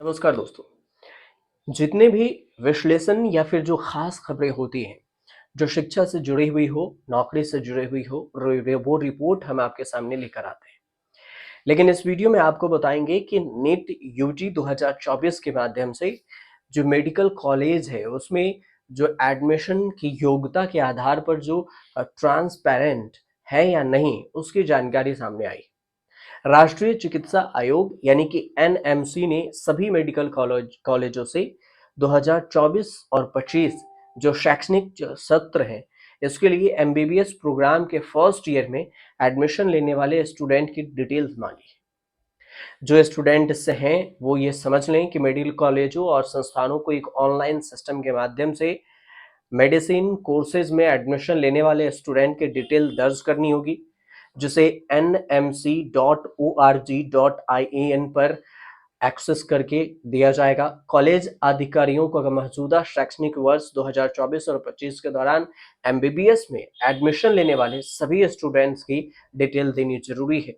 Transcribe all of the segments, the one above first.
नमस्कार दोस्तों। जितने भी विश्लेषण या फिर जो खास खबरें होती हैं जो शिक्षा से जुड़ी हुई हो, नौकरी से जुड़ी हुई हो, वो रिपोर्ट हम आपके सामने लेकर आते हैं। लेकिन इस वीडियो में आपको बताएंगे कि नीट यूजी 2024 के माध्यम से जो मेडिकल कॉलेज है उसमें जो एडमिशन की योग्यता के आधार पर जो ट्रांसपेरेंट है या नहीं उसकी जानकारी सामने आई। राष्ट्रीय चिकित्सा आयोग यानी कि एनएमसी ने सभी मेडिकल कॉलेजों से 2024 और 25 जो शैक्षणिक सत्र है इसके लिए एमबीबीएस प्रोग्राम के फर्स्ट ईयर में एडमिशन लेने वाले स्टूडेंट की डिटेल्स मांगी। जो स्टूडेंट से हैं वो ये समझ लें कि मेडिकल कॉलेजों और संस्थानों को एक ऑनलाइन सिस्टम के माध्यम से मेडिसिन कोर्सेज में एडमिशन लेने वाले स्टूडेंट की डिटेल दर्ज करनी होगी, जिसे nmc.org.in पर एक्सेस करके दिया जाएगा। कॉलेज अधिकारियों को मौजूदा शैक्षणिक वर्ष 2024 और 25 के दौरान एमबीबीएस में एडमिशन लेने वाले सभी स्टूडेंट्स की डिटेल देनी जरूरी है।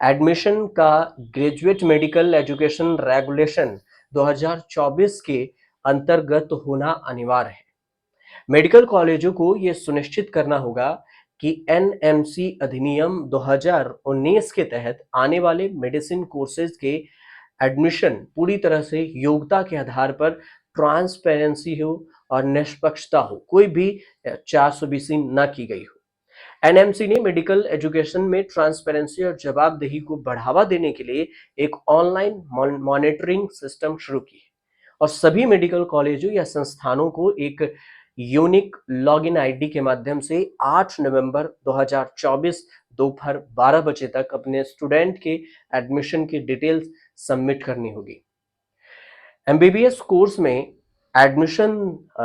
एडमिशन का ग्रेजुएट मेडिकल एजुकेशन रेगुलेशन 2024 के अंतर्गत होना अनिवार्य है। मेडिकल कॉलेजों को यह सुनिश्चित करना होगा कि एनएमसी अधिनियम 2019 के तहत आने वाले मेडिसिन कोर्सेज के एडमिशन पूरी तरह से योग्यता के आधार पर ट्रांसपेरेंसी हो और निष्पक्षता हो, कोई भी 420 न की गई हो। एनएमसी ने मेडिकल एजुकेशन में ट्रांसपेरेंसी और जवाबदेही को बढ़ावा देने के लिए एक ऑनलाइन मॉनिटरिंग सिस्टम शुरू की है और सभी मेडिकल कॉलेजों या संस्थानों को एक यूनिक लॉगिन आईडी के माध्यम से 8 नवंबर 2024 दोपहर 12 बजे तक अपने स्टूडेंट के एडमिशन की डिटेल्स सबमिट करनी होगी। एमबीबीएस कोर्स में एडमिशन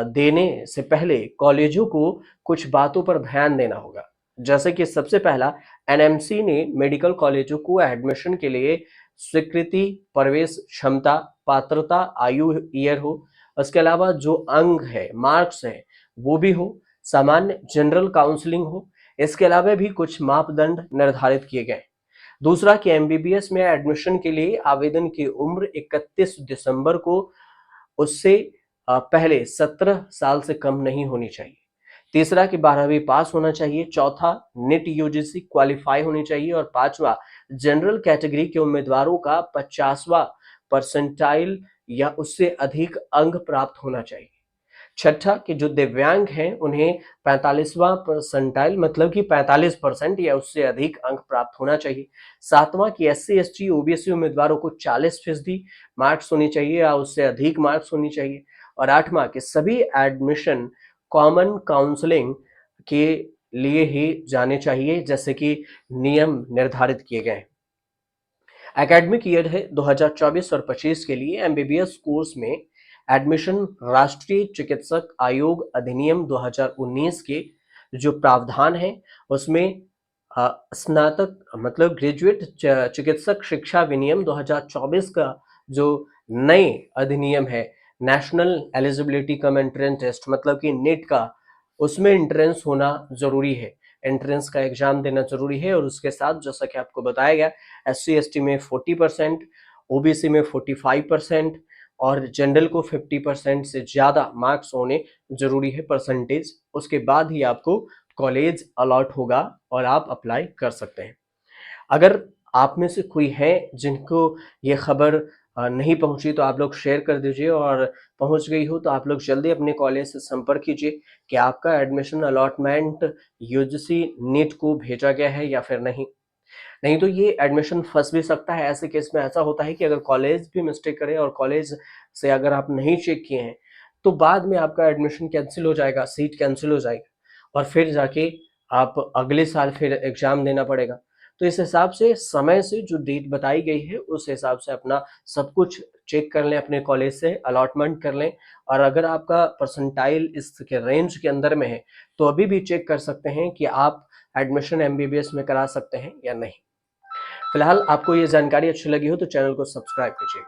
देने से पहले कॉलेजों को कुछ बातों पर ध्यान देना होगा, जैसे कि सबसे पहला, एनएमसी ने मेडिकल कॉलेजों को एडमिशन के लिए स्वीकृति, प्रवेश क्षमता, पात्रता, आयु ईयर हो, उसके अलावा जो अंक है, मार्क्स है वो भी हो, सामान्य जनरल काउंसलिंग हो। इसके अलावा भी कुछ मापदंड निर्धारित किए गए। दूसरा कि एमबीबीएस में एडमिशन के लिए आवेदन की उम्र 31 दिसंबर को उससे पहले 17 साल से कम नहीं होनी चाहिए। तीसरा कि 12वीं पास होना चाहिए। चौथा, नेट यूजीसी क्वालिफाई होनी चाहिए। और पांचवा, जनरल कैटेगरी के उम्मीदवारों का 50वां परसेंटाइल या उससे अधिक अंक प्राप्त होना चाहिए। छठा कि जो दिव्यांग हैं उन्हें 45वां परसेंटाइल मतलब कि 45% या उससे अधिक अंक प्राप्त होना चाहिए। सातवां कि एससी एसटी ओबीसी उम्मीदवारों को 40% मार्क्स होनी चाहिए या उससे अधिक मार्क्स होनी चाहिए। और आठवां कि सभी एडमिशन कॉमन काउंसलिंग के लिए ही जाने चाहिए, जैसे कि नियम निर्धारित किए गए। एकेडमिक ईयर है 2024 और 25 के लिए एमबीबीएस कोर्स में एडमिशन राष्ट्रीय चिकित्सक आयोग अधिनियम 2019 के जो प्रावधान है उसमें स्नातक मतलब ग्रेजुएट चिकित्सक शिक्षा विनियम 2024 का जो नए अधिनियम है, national eligibility cum entrance test मतलब कि नीट का, उसमें एंट्रेंस होना जरूरी है। एंट्रेंस का एग्जाम देना जरूरी है और उसके साथ जैसा कि आपको बताया गया, एससी एसटी में 40%, ओबीसी में 45% और जनरल को 50% से ज्यादा मार्क्स होने जरूरी है परसेंटेज। उसके बाद ही आपको कॉलेज अलॉट होगा और आप अप्लाई कर सकते हैं। अगर आप में से कोई है जिनको ये खबर नहीं पहुंची तो आप लोग शेयर कर दीजिए, और पहुंच गई हो तो आप लोग जल्दी अपने कॉलेज से संपर्क कीजिए कि आपका एडमिशन अलॉटमेंट यूजीसी नीट को भेजा गया है या फिर नहीं। नहीं तो ये एडमिशन फंस भी सकता है। ऐसे केस में ऐसा होता है कि अगर कॉलेज भी मिस्टेक करे और कॉलेज से अगर आप नहीं चेक किए हैं तो बाद में आपका एडमिशन कैंसिल हो जाएगा, सीट कैंसिल हो जाएगी और फिर जाके आप अगले साल फिर एग्जाम देना पड़ेगा। तो इस हिसाब से समय से जो डेट बताई गई है उस हिसाब से अपना सब कुछ चेक कर लें, अपने कॉलेज से अलॉटमेंट कर लें। और अगर आपका परसेंटाइल इसके रेंज के अंदर में है तो अभी भी चेक कर सकते हैं कि आप एडमिशन एमबीबीएस में करा सकते हैं या नहीं। फिलहाल आपको ये जानकारी अच्छी लगी हो तो चैनल को सब्सक्राइब कीजिए।